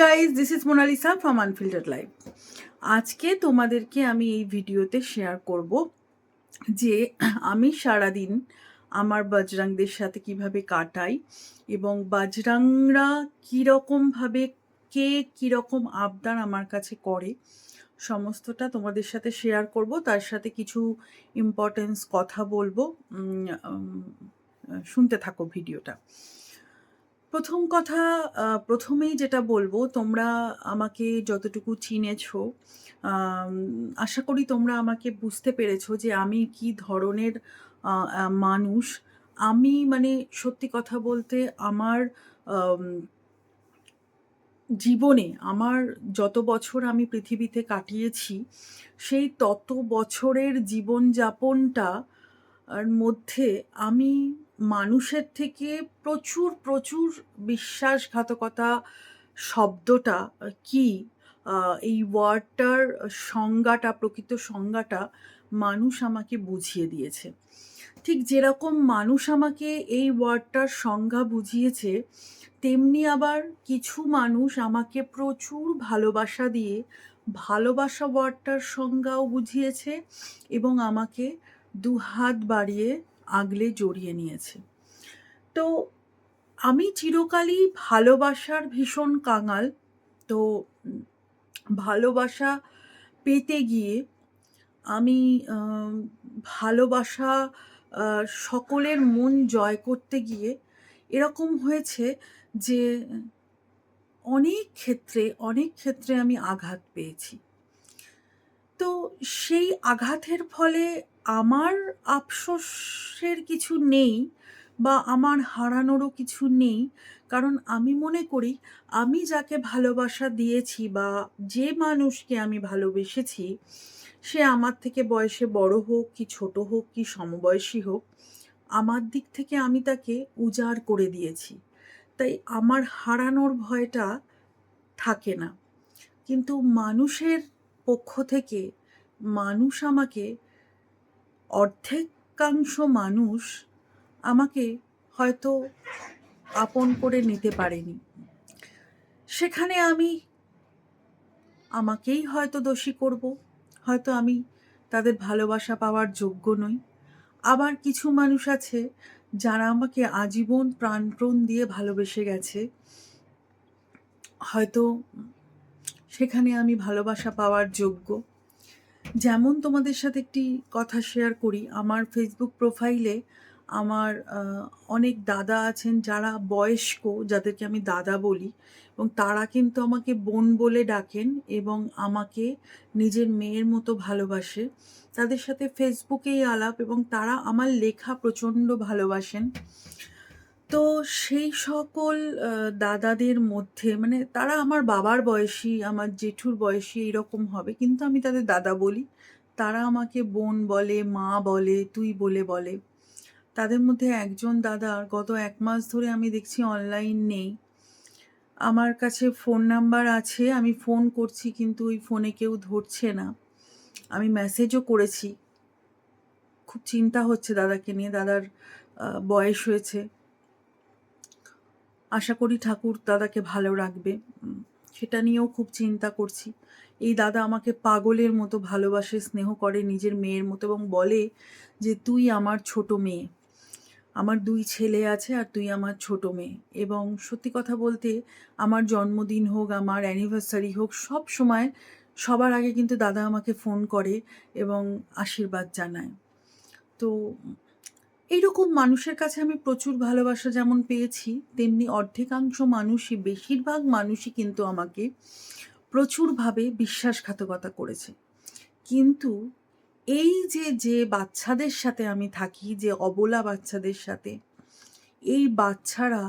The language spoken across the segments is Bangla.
Guys, this is Monalisa from unfiltered life. আজকে তোমাদেরকে আমি এই ভিডিওতে শেয়ার করব যে আমি সারাদিন আমার বজরংদের সাথে কিভাবে কাটাই এবং বজরংরা কীরকমভাবে কে কীরকম আবদার আমার কাছে করে সমস্তটা তোমাদের সাথে শেয়ার করব। তার সাথে কিছু ইম্পর্টেন্স কথা বলবো। শুনতে থাকো ভিডিওটা। প্রথম কথা, প্রথমেই যেটা বলবো, তোমরা আমাকে যতটুকু চিনেছো, আশা করি তোমরা আমাকে বুঝতে পেরেছো যে আমি কি ধরনের মানুষ। আমি মানে সত্যি কথা বলতে আমার জীবনে আমার যত বছর আমি পৃথিবীতে কাটিয়েছি সেই তত বছরের জীবনযাপনটা আর মধ্যে আমি মানুষের থেকে প্রচুর প্রচুর বিশ্বাসঘাতকতা শব্দটা কি, এই ওয়ার্ডটার সংজ্ঞাটা, প্রকৃত সংজ্ঞাটা মানুষ আমাকে বুঝিয়ে দিয়েছে। ঠিক যেরকম মানুষ আমাকে এই ওয়ার্ডটার সংজ্ঞা বুঝিয়েছে, তেমনি আবার কিছু মানুষ আমাকে প্রচুর ভালোবাসা দিয়ে ভালোবাসা ওয়ার্ডটার সংজ্ঞাও বুঝিয়েছে এবং আমাকে দুহাত বাড়িয়ে আগলে জড়িয়ে নিয়েছে। তো আমি চিরকালই ভালোবাসার ভীষণ কাঙাল। তো ভালোবাসা পেতে গিয়ে আমি ভালোবাসা সকলের মন জয় করতে গিয়ে এরকম হয়েছে যে অনেক ক্ষেত্রে আমি আঘাত পেয়েছি। তো সেই আঘাতের ফলে আমার আফসোসের কিছু নেই বা আমার হারানোরও কিছু নেই, কারণ আমি মনে করি আমি যাকে ভালোবাসা দিয়েছি বা যে মানুষকে আমি ভালোবেসেছি, সে আমার থেকে বয়সে বড় হোক কি ছোট হোক কি সমবয়সী হোক, আমার দিক থেকে আমি তাকে উজাড় করে দিয়েছি। তাই আমার হারানোর ভয়টা থাকে না। কিন্তু মানুষের পক্ষ থেকে মানুষ আমাকে, অর্ধেকাংশ মানুষ আমাকে হয়তো আপন করে নিতে পারেনি। সেখানে আমি আমাকেই হয়তো দোষী করব, হয়তো আমি তাদের ভালোবাসা পাওয়ার যোগ্য নই। আবার কিছু মানুষ আছে যারা আমাকে আজীবন প্রাণপণ দিয়ে ভালোবেসে গেছে, হয়তো সেখানে আমি ভালোবাসা পাওয়ার যোগ্য। যেমন তোমাদের সাথে একটি কথা শেয়ার করি, আমার ফেসবুক প্রোফাইলে আমার অনেক দাদা আছেন যারা বয়স্ক, যাদেরকে আমি দাদা বলি, এবং তারা কিন্তু আমাকে বোন বলে ডাকেন এবং আমাকে নিজের মেয়ের মতো ভালোবাসে। তাদের সাথে ফেসবুকেই আলাপ এবং তারা আমার লেখা প্রচণ্ড ভালোবাসেন। তো সেই সকল দাদাদের মধ্যে, মানে তারা আমার বাবার বয়সী, আমার জেঠুর বয়সী এইরকম হবে, কিন্তু আমি তাদের দাদা বলি। তারা আমাকে বোন বলে, মা বলে, তুই বলে। তাদের মধ্যে একজন দাদা গত 1 মাস ধরে আমি দেখছি অনলাইন নেই। আমার কাছে ফোন নাম্বার আছে, আমি ফোন করছি কিন্তু ওই ফোনে কেউ ধরছে না। আমি মেসেজও করেছি। খুব চিন্তা হচ্ছে দাদাকে নিয়ে। দাদার বয়স হয়েছে, আশা করি ঠাকুর দাদাকে ভালো রাখবে, সেটা নিয়েও খুব চিন্তা করছি। এই দাদা আমাকে পাগলের মতো ভালোবাসে, স্নেহ করে নিজের মেয়ের মতো এবং বলে যে তুই আমার ছোট মেয়ে, আমার 2 ছেলে আছে আর তুই আমার ছোট মেয়ে। এবং সত্যি কথা বলতে, আমার জন্মদিন হোক, আমার অ্যানিভার্সারি হোক, সব সময় সবার আগে কিন্তু দাদা আমাকে ফোন করে এবং আশীর্বাদ জানায়। তো এইরকম মানুষের কাছে আমি প্রচুর ভালোবাসা যেমন পেয়েছি, তেমনি অর্ধেকাংশ মানুষই, বেশিরভাগ মানুষই কিন্তু আমাকে প্রচুরভাবে বিশ্বাসঘাতকতা করেছে। কিন্তু এই যে বাচ্চাদের সাথে আমি থাকি, যে অবলা বাচ্চাদের সাথে, এই বাচ্চারা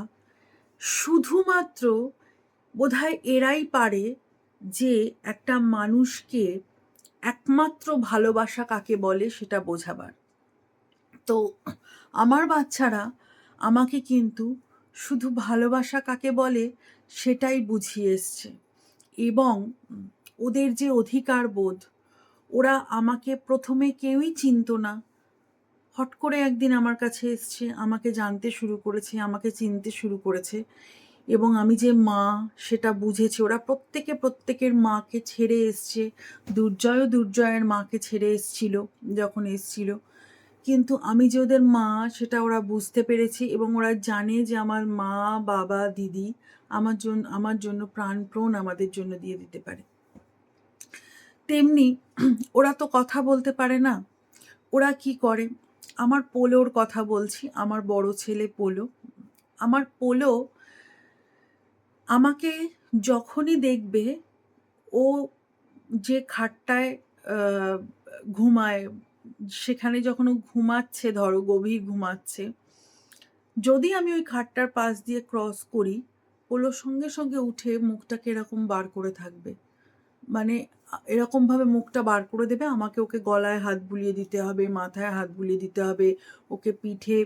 শুধুমাত্র বোধহয় এরাই পারে যে একটা মানুষকে একমাত্র ভালোবাসা কাকে বলে সেটা বোঝাবার। তো আমার বাচ্চারা আমাকে কিন্তু শুধু ভালোবাসা কাকে বলে সেটাই বুঝিয়ে এসছে। এবং ওদের যে অধিকার বোধ, ওরা আমাকে প্রথমে কেউই চিনতো না, হট করে একদিন আমার কাছে এসছে, আমাকে জানতে শুরু করেছে, আমাকে চিনতে শুরু করেছে এবং আমি যে মা সেটা বুঝেছি। ওরা প্রত্যেকের মাকে ছেড়ে এসছে। দুর্জয়ের মাকে ছেড়ে এসছিল যখন এসছিল। কিন্তু আমি যে ওদের মা সেটা ওরা বুঝতে পেরেছে এবং ওরা জানে যে আমার মা, বাবা, দিদি আমার জন্য প্রাণপণ আমাদের জন্য দিয়ে দিতে পারে। তেমনি ওরা তো কথা বলতে পারে না। ওরা কি করে, আমার পোলোর কথা বলছি, আমার বড় ছেলে পোলো। আমার পোলো আমাকে যখনই দেখবে, ও যে খাটটায় ঘুমায়, সেখানে যখন ও ঘুমাচ্ছে, ধরো গভীর ঘুমাচ্ছে, যদি আমি ওই খাটটার পাশ দিয়ে ক্রস করি, পোলো সঙ্গে সঙ্গে উঠে মুখটাকে এরকম বার করে থাকবে। মানে এরকমভাবে মুখটা বার করে দেবে, আমাকে ওকে গলায় হাত বুলিয়ে দিতে হবে, মাথায় হাত বুলিয়ে দিতে হবে, ওকে পিঠে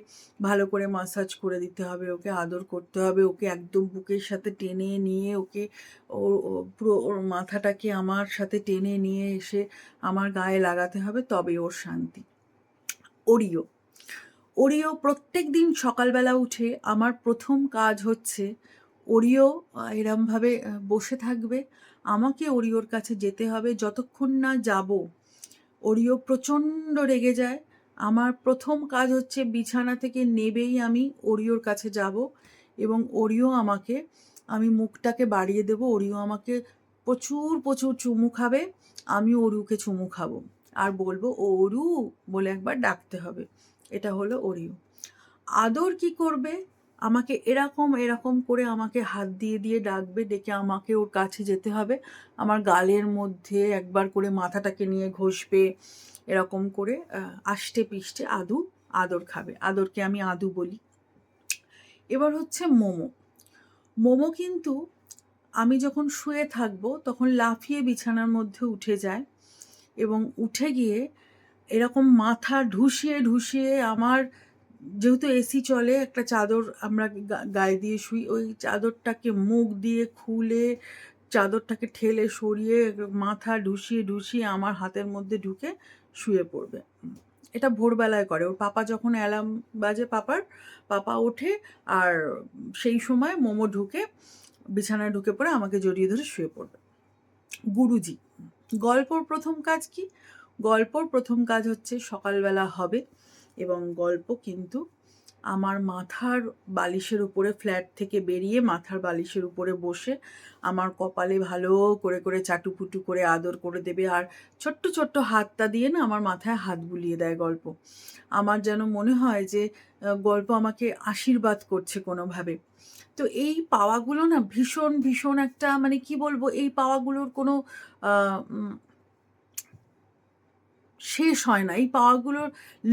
ভালো করে মাসাজ করে দিতে হবে, ওকে আদর করতে হবে, ওকে একদম বুকের সাথে টেনে নিয়ে ওকে পুরো ওর মাথাটাকে আমার সাথে টেনে নিয়ে এসে আমার গায়ে লাগাতে হবে, তবে ওর শান্তি। ওরিও প্রত্যেক দিন সকালবেলা উঠে আমার প্রথম কাজ হচ্ছে, ওরিও এরমভাবে বসে থাকবে, আমাকে ওরিওর কাছে যেতে হবে। যতক্ষণ না যাব, ওরিও প্রচণ্ড রেগে যায়। আমার প্রথম কাজ হচ্ছে বিছানা থেকে নেবেই আমি ওরিওর কাছে যাব এবং ওরিও আমাকে, আমি মুখটাকে বাড়িয়ে দেব, ওরিও আমাকে প্রচুর প্রচুর চুমু খাবে, আমি ওরুকে চুমু খাবো আর বলবো ওরু বলে একবার ডাকতে হবে। এটা হলো ওরিও। আদর কি করবে, আমাকে এরকম করে আমাকে হাত দিয়ে দিয়ে ডাকবে, ডেকে আমাকে ওর কাছে যেতে হবে, আমার গালের মধ্যে একবার করে মাথাটাকে নিয়ে ঘষবে, এরকম করে আষ্টে পিষ্টে আদর খাবে। আদরকে আমি আদু বলি। এবার হচ্ছে মোমো কিন্তু আমি যখন শুয়ে থাকবো তখন লাফিয়ে বিছানার মধ্যে উঠে যায় এবং উঠে গিয়ে এরকম মাথা ঢুসিয়ে আমার, যেহেতু এসি চলে, একটা চাদর আমরা গায়ে দিয়ে শুই, ওই চাদরটাকে মুখ দিয়ে খুলে চাদরটাকে ঠেলে সরিয়ে মাথা ঢুসিয়ে আমার হাতের মধ্যে ঢুকে শুয়ে পড়বে। এটা ভোরবেলায় করে। ওর পাপা যখন অ্যালার্ম বাজে, পাপা ওঠে আর সেই সময় মোমো ঢুকে বিছানায় ঢুকে পড়ে আমাকে জড়িয়ে ধরে শুয়ে পড়বে। গুরুজি, গল্পর প্রথম কাজ কি? গল্পর প্রথম কাজ হচ্ছে সকালবেলা হবে এবং গল্প কিন্তু আমার মাথার বালিশের উপরে, ফ্ল্যাট থেকে বেরিয়ে মাথার বালিশের উপরে বসে আমার কপালে ভালো করে চাটুপুটু করে আদর করে দেবে আর ছোট্ট হাতটা দিয়ে না আমার মাথায় হাত বুলিয়ে দেয় গল্প। আমার যেন মনে হয় যে গল্প আমাকে আশীর্বাদ করছে কোনোভাবে। তো এই পাওয়াগুলো না ভীষণ একটা, মানে কি বলবো, এই পাওয়াগুলোর কোনো শেষ হয় না। এই পাওয়াগুলোর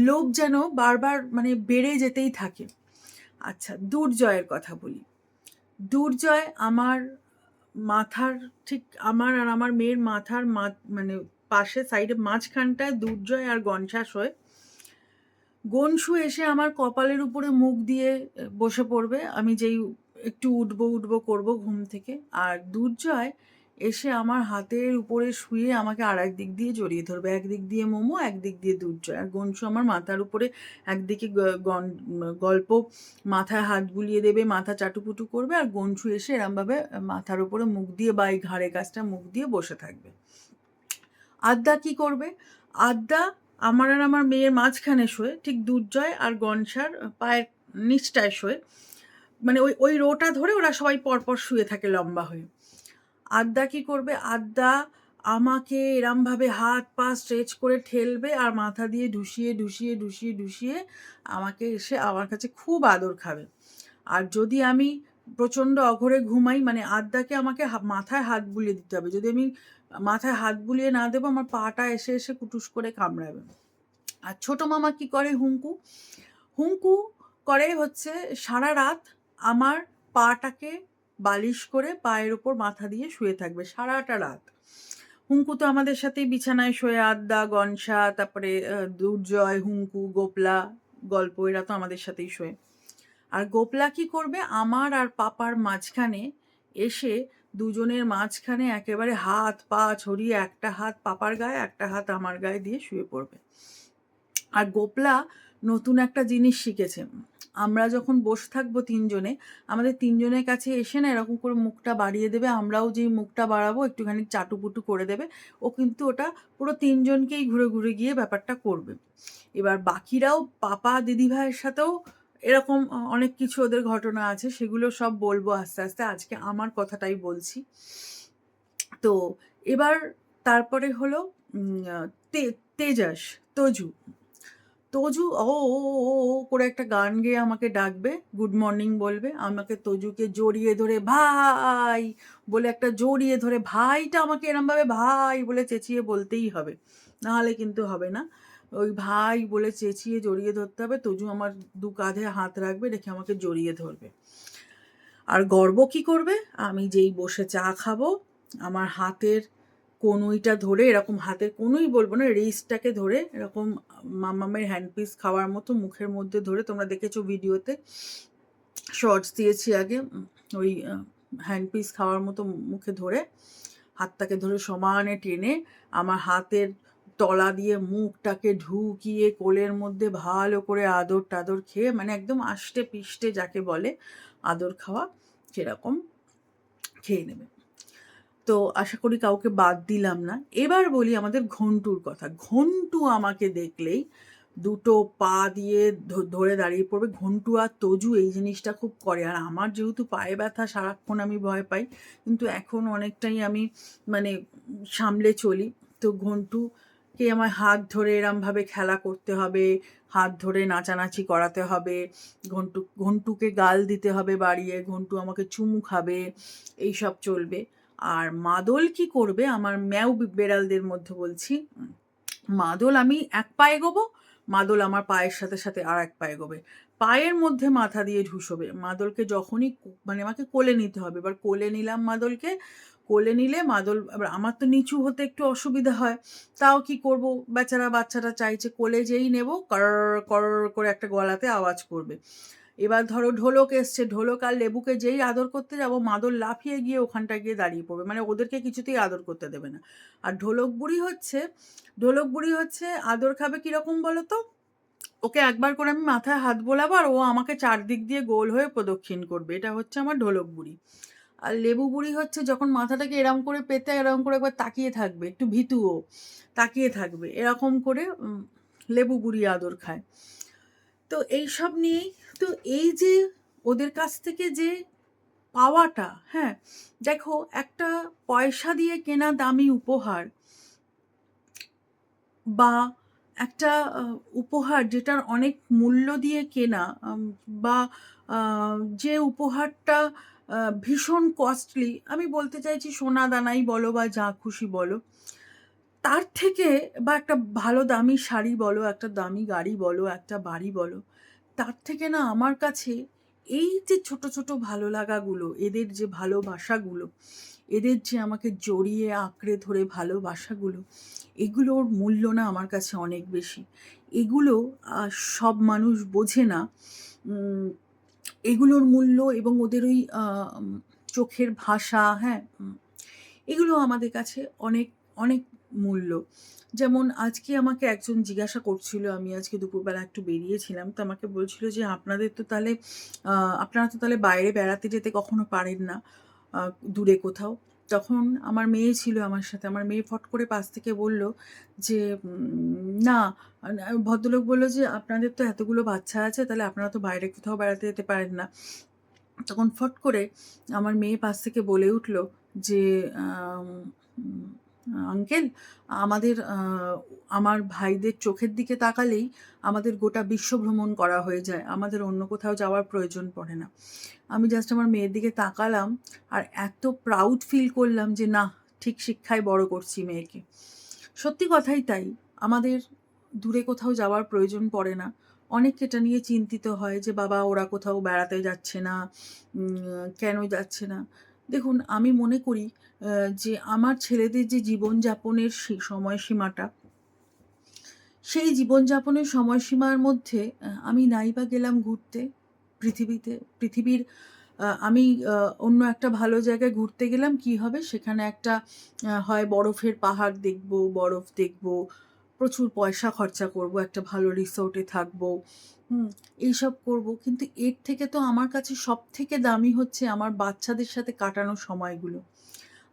লোভ যেন বারবার মানে বেড়ে যেতেই থাকে। আচ্ছা, দুর্জয়ের কথা বলি। দুর্জয় আমার মাথার ঠিক আমার আর আমার মেয়ের মাথার মানে পাশে সাইডে মাঝখানটায় দুর্জয় আর গনশা শোয়। গনশু এসে আমার কপালের উপরে মুখ দিয়ে বসে পড়বে আমি যেই একটু উঠবো করবো ঘুম থেকে, আর দুর্জয় এসে আমার হাতের উপরে শুয়ে আমাকে আর একদিক দিয়ে জড়িয়ে ধরবে, একদিক দিয়ে মোমো, একদিক দিয়ে দুর্জয়, আর গনশু আমার মাথার উপরে একদিকে গল্প মাথায় হাত বুলিয়ে দেবে, মাথা চাটুপুটু করবে, আর গনশু এসে এরমভাবে মাথার উপরে মুখ দিয়ে বা এই ঘাড়ে কাছটা মুখ দিয়ে বসে থাকবে। আদ্যা কি করবে? আদ্যা আমার আর আমার মেয়ের মাঝখানে শোয়, ঠিক দুর্জয় আর গনশার পায়ের নিচটায় শোয়, মানে ওই রোটা ধরে ওরা সবাই পরপর শুয়ে থাকে লম্বা হয়ে। আদ্যা কি করবে? আদ্যা আমাকে এরমভাবে হাত পা স্ট্রেচ করে ঠেলবে আর মাথা দিয়ে ঢুসিয়ে আমাকে এসে আমার কাছে খুব আদর খাবে। আর যদি আমি প্রচণ্ড অঘরে ঘুমাই, মানে আদ্যাকে আমাকে মাথায় হাত বুলিয়ে দিতে হবে, যদি আমি মাথায় হাত বুলিয়ে না দেবো আমার পাটা এসে কুটুস করে কামড়াবে। আর ছোটো মামা কি করে? হুঙ্কু করে হচ্ছে সারা রাত আমার পাটাকে বালিশ করে পায়ের ওপর মাথা দিয়ে শুয়ে থাকবে সারাটা রাত। হুঙ্কু তো আমাদের সাথেই বিছানায় শোয়ে, আদ্যা, গনশা, তারপরে দুর্জয়, হুঙ্কু, গোপলা, গল্প, এরা তো আমাদের সাথেই শোয়ে। আর গোপলা কি করবে? আমার আর পাপার মাঝখানে এসে দুজনের মাঝখানে একেবারে হাত পা ছড়িয়ে একটা হাত পাপার গায়ে একটা হাত আমার গায়ে দিয়ে শুয়ে পড়বে। আর গোপলা নতুন একটা জিনিস শিখেছে। আমরা যখন বসে থাকবো ৩ জনে, আমাদের ৩ জনের কাছে এসে না এরকম করে মুখটা বাড়িয়ে দেবে। আমরাও যেই মুখটা বাড়াবো একটুখানি চাটুপুটু করে দেবে। ও কিন্তু ওটা পুরো ৩ জনকেই ঘুরে, ঘুরে গিয়ে ব্যাপারটা করবে। এবার বাকিরাও পাপা, দিদিভাইয়ের সাথেও এরকম অনেক কিছু ওদের ঘটনা আছে। সেগুলো সব বলবো আস্তে, আস্তে। আজকে আমার কথাটাই বলছি। তো এবার তারপরে হলো আ তে তেজাস, তজু। তজু ও, ও, ও, ও করে একটা গান গেয়ে আমাকে ডাকবে, গুড মর্নিং বলবে। আমাকে তজুকে জড়িয়ে ধরে ভাই বলে একটা জড়িয়ে ধরে ভাইটা আমাকে এরমভাবে ভাই বলে চেঁচিয়ে বলতেই হবে। নাহলে কিন্তু হবে না। ওই ভাই বলে চেঁচিয়ে জড়িয়ে ধরতে হবে। তজু আমার ২ কাঁধে হাত রাখবে, রেখে আমাকে জড়িয়ে ধরবে। আর গর্ব কি করবে? আমি যেই বসে চা খাবো, আমার হাতের কনুইটা ধরে, এরকম হাতের কনুই বলবো না, রিস্টটাকে ধরে এরকম মামামের হ্যান্ড পিস খাওয়ার মতো মুখের মধ্যে ধরে, তোমরা দেখেছো ভিডিওতে, শর্টস দিয়েছি আগে, ওই হ্যান্ড পিস খাওয়ার মতো মুখে ধরে, হাতটাকে ধরে সমানে টেনে আমার হাতের তলা দিয়ে মুখটাকে ঢুকিয়ে কোলের মধ্যে ভালো করে আদর টাদর খেয়ে, মানে একদম আষ্টে পিষ্টে যাকে বলে আদর খাওয়া, সেরকম খেয়ে নেবে। তো আশা করি কাউকে বাদ দিলাম না। এবার বলি আমাদের ঘন্টুর কথা। ঘন্টু আমাকে দেখলেই ২ পা দিয়ে ধরে দাঁড়িয়ে পড়বে। ঘন্টু আর তজু এই জিনিসটা খুব করে। আর আমার যেহেতু পায়ে ব্যথা, সারাক্ষণ আমি ভয় পাই। কিন্তু এখন অনেকটাই আমি মানে সামলে চলি। তো ঘন্টুকে আমার হাত ধরে এরমভাবে খেলা করতে হবে, হাত ধরে নাচানাচি করাতে হবে, ঘন্টুকে গাল দিতে হবে বাড়িয়ে, ঘন্টু আমাকে চুমু খাবে, এইসব চলবে। আর মাদল কি করবে, আমার ম্যাও বেড়ালদের মধ্যে বলছি, মাদল আমি ১ পা এগোবো, মাদল আমার পায়ের সাথে, সাথে আরেক পা এগোবে। পায়ের মধ্যে মাথা দিয়ে ঢুসোবে। মাদলকে যখনই মানে আমাকে কোলে নিতে হবে। এবার কোলে নিলাম মাদলকে, কোলে নিলে মাদল, এবার আমার তো নিচু হতে একটু অসুবিধা হয়। তাও কি করব, বেচারা বাচ্চাটা চাইছে, কোলে যেই নেব কর, কর করে একটা গলাতে আওয়াজ করবে। এবার ধরো ঢোলক এসছে, ঢোলক আর লেবুকে যেই আদর করতে যাব, মাদল লাফিয়ে গিয়ে ওখানটায় গিয়ে দাঁড়িয়ে পড়বে। মানে ওদেরকে কিছুতেই আদর করতে দেবে না। আর ঢোলক বুড়ি হচ্ছে আদর খাবে কিরকম বলো তো? ওকে একবার করে আমি মাথায় হাত বোলাবো আর ও আমাকে চারদিক দিয়ে গোল হয়ে প্রদক্ষিণ করবে। এটা হচ্ছে আমার ঢোলক বুড়ি। আর লেবু বুড়ি হচ্ছে যখন মাথাটাকে এরম করে পেতে এরম করে একবার তাকিয়ে থাকবে, একটু ভীতুও, তাকিয়ে থাকবে। এরকম করে লেবু বুড়ি আদর খায়। তো এইসব নিয়েই, তো এই যে ওদের কাছ থেকে যে পাওয়াটা, হ্যাঁ, দেখো একটা পয়সা দিয়ে কেনা দামি উপহার বা একটা উপহার যেটার অনেক মূল্য দিয়ে কেনা, বা যে উপহারটা ভীষণ কস্টলি, আমি বলতে চাইছি সোনা দানাই বলো বা যা খুশি বলো, তার থেকে, বা একটা ভালো দামি শাড়ি বলো, একটা দামি গাড়ি বলো, একটা বাড়ি বলো, তার থেকে না আমার কাছে এই যে ছোট, ছোট ভালো লাগাগুলো, এদের যে ভালোবাসাগুলো, এদের যে আমাকে জড়িয়ে আঁকড়ে ধরে ভালোবাসাগুলো, এগুলোর মূল্য না আমার কাছে অনেক বেশি। এগুলো সব মানুষ বোঝে না। উম এগুলোর মূল্য এবং ওদের ওই চোখের ভাষা, হ্যাঁ? এগুলো আমাদের কাছে অনেক, অনেক মূল্য। যেমন আজকে আমাকে একজন জিজ্ঞাসা করছিল, আমি আজকে দুপুরবেলা একটু বেরিয়েছিলাম। তো আমাকে বলছিল যে, আপনারা তো তাহলে বাইরে বেড়াতে যেতে কখনো পারেন না, দূরে কোথাও? তখন আমার মেয়ে ছিল আমার সাথে। আমার মেয়ে ফট করে পাশ থেকে বলল যে, না, ভদ্রলোক বলল যে, "আপনাদের তো এতগুলো বাচ্চা আছে, তাহলে আপনারা তো বাইরে কোথাও বেড়াতে যেতে পারেন না।" তখন ফট করে আমার মেয়ে পাশ থেকে বলে উঠল যে, আম উম "আঙ্কেল, আমাদের আমার ভাইদের চোখের দিকে তাকালেই আমাদের গোটা বিশ্ব ভ্রমণ করা হয়ে যায়। আমাদের অন্য কোথাও যাওয়ার প্রয়োজন পড়ে না।" আমি জাস্ট আমার মেয়ের দিকে তাকালাম আর এত প্রাউড ফিল করলাম যে, নাহ, ঠিক শিক্ষায় বড় করছি মেয়েকে। সত্যি কথাই তাই। আমাদের দূরে কোথাও যাওয়ার প্রয়োজন পড়ে না। অনেকে এটা নিয়ে চিন্তিত হয় যে, বাবা ওরা কোথাও বেড়াতে যাচ্ছে না, কেন যাচ্ছে না? দেখুন, আমি মনে করি যে আমার ছেলেদের যে জীবনযাপনের সময়সীমাটা, সেই জীবনযাপনের সময়সীমার মধ্যে আমি নাই বা গেলাম ঘুরতে পৃথিবীর, আমি অন্য একটা ভালো জায়গায় ঘুরতে গেলাম, কি হবে? সেখানে একটা হয় বরফের পাহাড় দেখব, বরফ দেখব, প্রচুর পয়সা খরচা করব, একটা ভালো রিসোর্টে থাকবো, এইসব করব। কিন্তু এর থেকে তো আমার কাছে সবথেকে দামি হচ্ছে আমার বাচ্চাদের সাথে কাটানো সময়গুলো।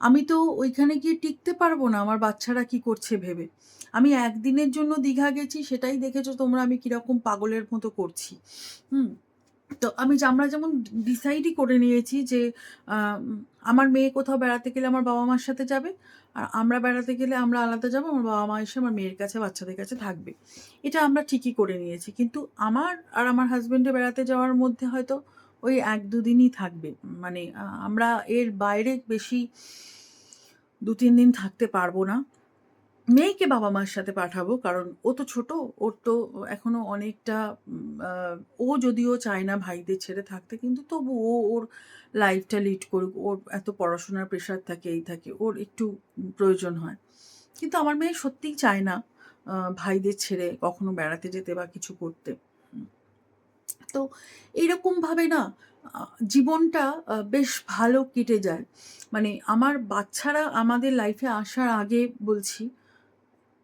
আমি তো ওইখানে গিয়ে টিকতে পারবো না আমার বাচ্চারা কি করছে ভেবে। আমি একদিনের জন্য দীঘা গেছি, সেটাই দেখেছো তোমরা আমি কিরকম পাগলের মতো করছি। হুম। তো আমরা যেমন ডিসাইডই করে নিয়েছি যে আমার মেয়ে কোথাও বেড়াতে গেলে আমার বাবা-মার সাথে যাবে। আর আমরা বেড়াতে গেলে আমরা আলাদা যাবো। আমার বাবা-মা এসে আমার মেয়ের কাছে, বাচ্চাদের কাছে থাকবে। এটা আমরা ঠিকই করে নিয়েছি। কিন্তু আমার আর আমার হাসব্যান্ডের বেড়াতে যাওয়ার মধ্যে হয়তো ওই ১-২ দিনই থাকবে। মানে আমরা এর বাইরে বেশি ২-৩ দিন থাকতে পারবো না। মেয়েকে বাবা-মার সাথে পাঠাবো। কারণ ও তো ছোট। ওর তো এখনো অনেকটা ও যদিও চায় না ভাইদের ছেড়ে থাকতে, কিন্তু তবু ও ওর লাইফটা লিড করুক। ওর এত পড়াশোনার প্রেশার থাকে, এই থাকে। ওর একটু প্রয়োজন হয়। কিন্তু আমার মেয়ে সত্যিই চায় না ভাইদের ছেড়ে কখনো বেড়াতে যেতে বা কিছু করতে। তো এইরকমভাবে না আ জীবনটা বেশ ভালো কেটে যায়। মানে আমার বাচ্চারা আমাদের লাইফে আসার আগে বলছি,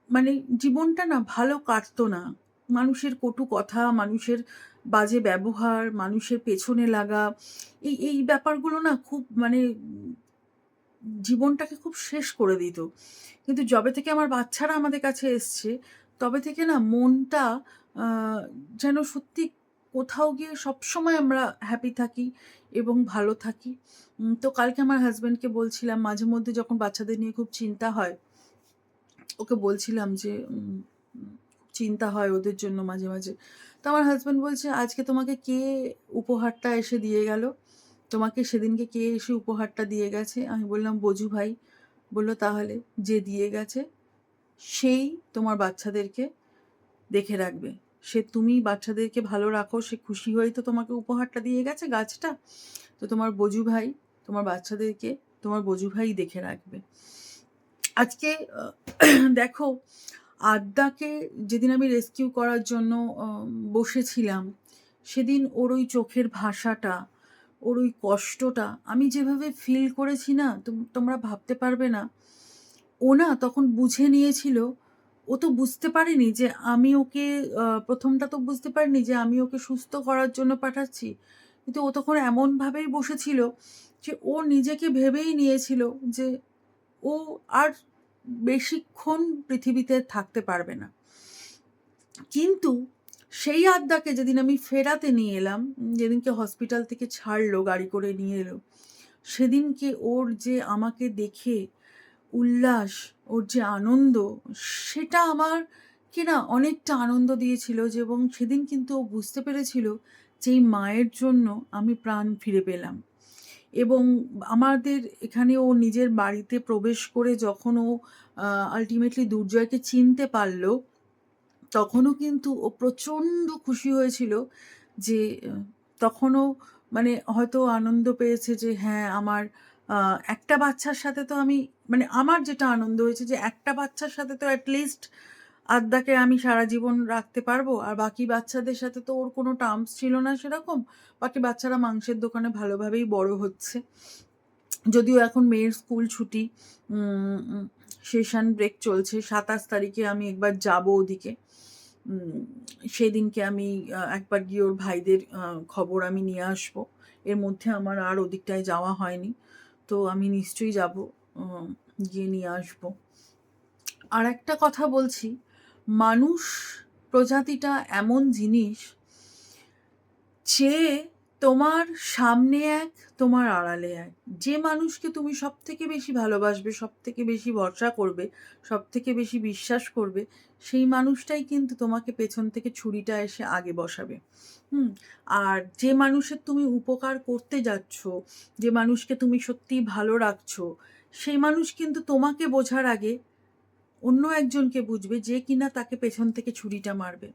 মানে জীবনটা না ভালো কাটতো না। মানুষের কটু কথা, মানুষের বাজে ব্যবহার, মানুষের পেছনে লাগা, এই ব্যাপারগুলো না খুব মানে জীবনটাকে খুব শেষ করে দিত। কিন্তু যবে থেকে আমার বাচ্চারা আমাদের কাছে এসছে, তবে থেকে না মনটা আ যেন সত্যি কোথাও গিয়ে সবসময় আমরা হ্যাপি থাকি এবং ভালো থাকি। তো কালকে আমার হাসব্যান্ডকে বলছিলাম, মাঝে মধ্যে যখন বাচ্চাদের নিয়ে খুব চিন্তা হয়, ওকে বলছিলাম যে চিন্তা হয় ওদের জন্য মাঝে, মাঝে। তো আমার হাসব্যান্ড বলছে, "আজকে তোমাকে কে উপহারটা এসে দিয়ে গেল? তোমাকে সেদিনকে কে এসে উপহারটা দিয়ে গেছে?" আমি বললাম, "বজু ভাই।" বলল, "তাহলে যে দিয়ে গেছে সেই তোমার বাচ্চাদেরকে দেখে রাখবে। সে তুমি বাচ্চাদেরকে ভালো রাখো, সে খুশি হয়েই তো তোমাকে উপহারটা দিয়ে গেছে গাছটা। তো তোমার বজু ভাই তোমার বাচ্চাদেরকে তোমার বজু ভাই দেখে রাখবে।" আজকে দেখো, আদ্যাকে যেদিন আমি রেস্কিউ করার জন্য বসেছিলাম, সেদিন ওর ওই চোখের ভাষাটা, ওর ওই কষ্টটা আমি যেভাবে ফিল করেছি না, তোমরা ভাবতে পারবে না। ও না তখন বুঝে নিয়েছিল, ও তো বুঝতে পারেনি যে আমি ওকে ১ম টা তো বুঝতে পারেনি যে আমি ওকে সুস্থ করার জন্য পাঠাচ্ছি। কিন্তু ও তখন এমনভাবেই বসেছিল যে ও নিজেকে ভেবেই নিয়েছিল যে ও আর বেশিক্ষণ পৃথিবীতে থাকতে পারবে না। কিন্তু সেই আদ্যাকে যেদিন আমি ফেরাতে নিয়ে এলাম, যেদিনকে হসপিটাল থেকে ছাড়লো, গাড়ি করে নিয়ে এলো, সেদিনকে ওর যে আমাকে দেখে উল্লাস, ওর যে আনন্দ, সেটা আমাকে না অনেকটা আনন্দ দিয়েছিল। এবং সেদিন কিন্তু ও বুঝতে পেরেছিল যে এই মায়ের জন্য আমি প্রাণ ফিরে পেলাম। এবং আমাদের এখানে ও নিজের বাড়িতে প্রবেশ করে যখন ও আল্টিমেটলি দুর্জয়কে চিনতে পারল, তখনও কিন্তু ও প্রচণ্ড খুশি হয়েছিল যে তখনও মানে হয়তো আনন্দ পেয়েছে যে হ্যাঁ, আমার একটা বাচ্চার সাথে তো আমি, মানে আমার যেটা আনন্দ হয়েছে যে একটা বাচ্চার সাথে তো অ্যাটলিস্ট আদ্যাকে আমি সারা জীবন রাখতে পারবো। আর বাকি বাচ্চাদের সাথে তো ওর কোনো টার্মস ছিল না সেরকম। বাকি বাচ্চারা মাংসের দোকানে ভালোভাবেই বড় হচ্ছে। যদিও এখন মেয়ের স্কুল ছুটি, সেশন ব্রেক চলছে। ২৭ তারিখে আমি একবার যাবো ওদিকে। সেদিনকে আমি একবার গিয়ে ওর ভাইদের খবর আমি নিয়ে আসবো। এর মধ্যে আমার আর ওদিকটায় যাওয়া হয়নি। তো আমি নিশ্চয়ই যাবো, গিয়ে নিয়ে আসবো। আরেকটা কথা বলছি, মানুষ প্রজাতিটা এমন জিনিস যে তোমার সামনে এক, তোমার আড়ালে এক। যে মানুষকে তুমি সবথেকে বেশি ভালোবাসবে, সবথেকে বেশি ভরসা করবে, সবথেকে বেশি বিশ্বাস করবে, সেই মানুষটাই কিন্তু তোমাকে পেছন থেকে ছুরিটা এসে আগে বসাবে। আর যে মানুষের তুমি উপকার করতে যাচ্ছ, যে মানুষকে তুমি সত্যিই ভালো রাখছো, সেই মানুষ কিন্তু তোমাকে বোঝার আগে অন্য একজনকে বুঝবে, যে কিনা তাকে পেছন থেকে ছুরিটা মারবে।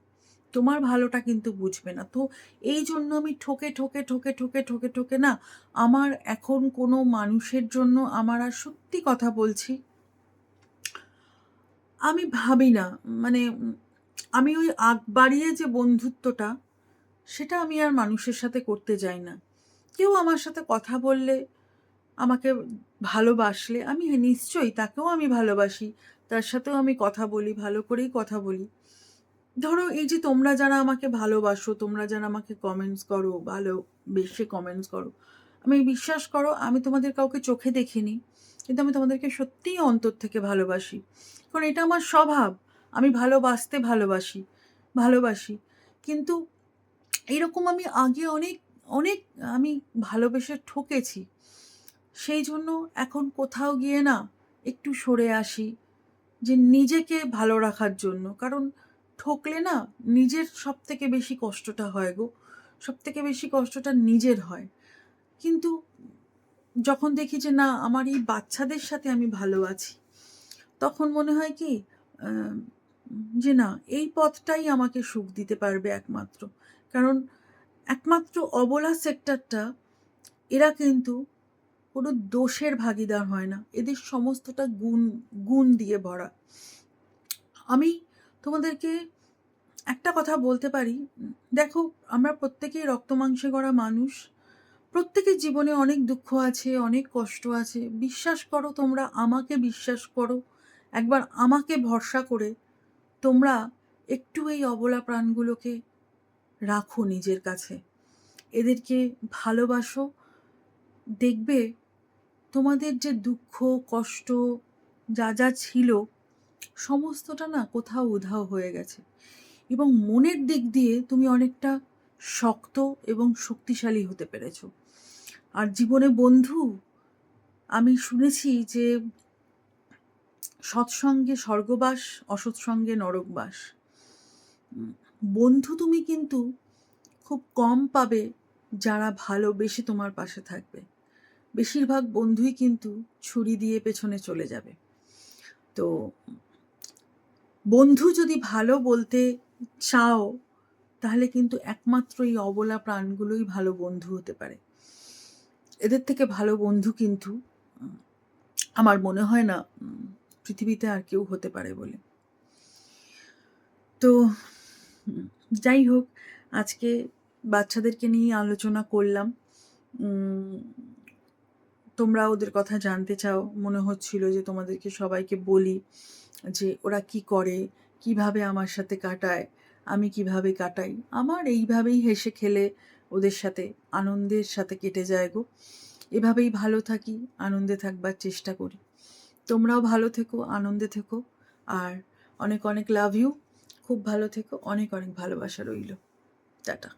তোমার ভালোটা কিন্তু বুঝবে না। তো এই জন্য আমি ঠকে না, আমার এখন কোনো মানুষের জন্য আমার আর সত্যি কথা বলছি, আমি ভাবি না। মানে আমি ওই আগ বাড়িয়ে যে বন্ধুত্বটা, সেটা আমি আর মানুষের সাথে করতে যাই না। কেউ আমার সাথে কথা বললে আমাকে ভালোবাসলে আমি নিশ্চয়ই তাকেও আমি ভালোবাসি, তার সাথেও আমি কথা বলি, ভালো করেই কথা বলি। ধরো এই যে তোমরা যারা আমাকে ভালোবাসো, তোমরা যারা আমাকে কমেন্টস করো, ভালোবেসে কমেন্টস করো, আমি বিশ্বাস করো আমি তোমাদের কাউকে চোখে দেখিনি, কিন্তু আমি তোমাদেরকে সত্যিই অন্তর থেকে ভালোবাসি। কারণ এটা আমার স্বভাব, আমি ভালোবাসি। কিন্তু এরকম আমি আগে অনেক অনেক আমি ভালোবেসে ঠকেছি। সেই জন্য এখন কোথাও গিয়ে না একটু সরে আসি, যে নিজেকে ভালো রাখার জন্য। কারণ ঠকলে না নিজের সবথেকে বেশি কষ্টটা হয় গো, সবথেকে বেশি কষ্টটা নিজের হয়। কিন্তু যখন দেখি যে না আমার এই বাচ্চাদের সাথে আমি ভালো আছি, তখন মনে হয় কি আহ, যে না এই পথটাই আমাকে সুখ দিতে পারবে একমাত্র। কারণ একমাত্র অবলা সেক্টরটা, এরা কিন্তু কোনো দোষের ভাগিদার হয় না, এদের সমস্তটা গুণ দিয়ে ভরা। আমি তোমাদেরকে একটা কথা বলতে পারি, দেখো আমরা প্রত্যেকেই রক্ত মাংসে গড়া মানুষ, প্রত্যেকের জীবনে অনেক দুঃখ আছে, অনেক কষ্ট আছে। বিশ্বাস করো, তোমরা আমাকে বিশ্বাস করো, একবার আমাকে ভরসা করে তোমরা একটু এই অবলা প্রাণগুলোকে রাখো নিজের কাছে, এদেরকে ভালোবাসো। দেখবে তোমাদের যে দুঃখ কষ্ট যা যা ছিল সমস্তটা না কোথাও উধাও হয়ে গেছে, এবং মনের দিক দিয়ে তুমি অনেকটা শক্ত এবং শক্তিশালী হতে পেরেছো। আর জীবনে বন্ধু, আমি শুনেছি যে সৎসঙ্গে স্বর্গবাস, অসৎসঙ্গে নরকবাস। বন্ধু তুমি কিন্তু খুব কম পাবে যারা ভালোবেসে তোমার পাশে থাকবে। বেশিরভাগ বন্ধুই কিন্তু ছুরি দিয়ে পেছনে চলে যাবে। তো বন্ধু যদি ভালো বলতে চাও, তাহলে কিন্তু একমাত্র এই অবলা প্রাণগুলোই ভালো বন্ধু হতে পারে। এদের থেকে ভালো বন্ধু কিন্তু আমার মনে হয় না পৃথিবীতে আর কেউ হতে পারে বলে। তো যাই হোক, আজকে বাচ্চাদেরকে নিয়ে আলোচনা করলাম। তোমরা ওদের কথা জানতে চাও, মনে হচ্ছিল যে তোমাদেরকে সবাইকে বলি যে ওরা কি করে, কিভাবে আমার সাথে কাটায়, আমি কিভাবে কাটাই। আমার এইভাবেই হেসে খেলে ওদের সাথে আনন্দের সাথে কেটে যায় গো। এভাবেই ভালো থাকি, আনন্দে থাকবার চেষ্টা করি। তোমরাও ভালো থেকো, আনন্দে থেকো, আর অনেক অনেক লাভ ইউ। খুব ভালো থেকো, অনেক অনেক ভালোবাসা রইল। টাটা।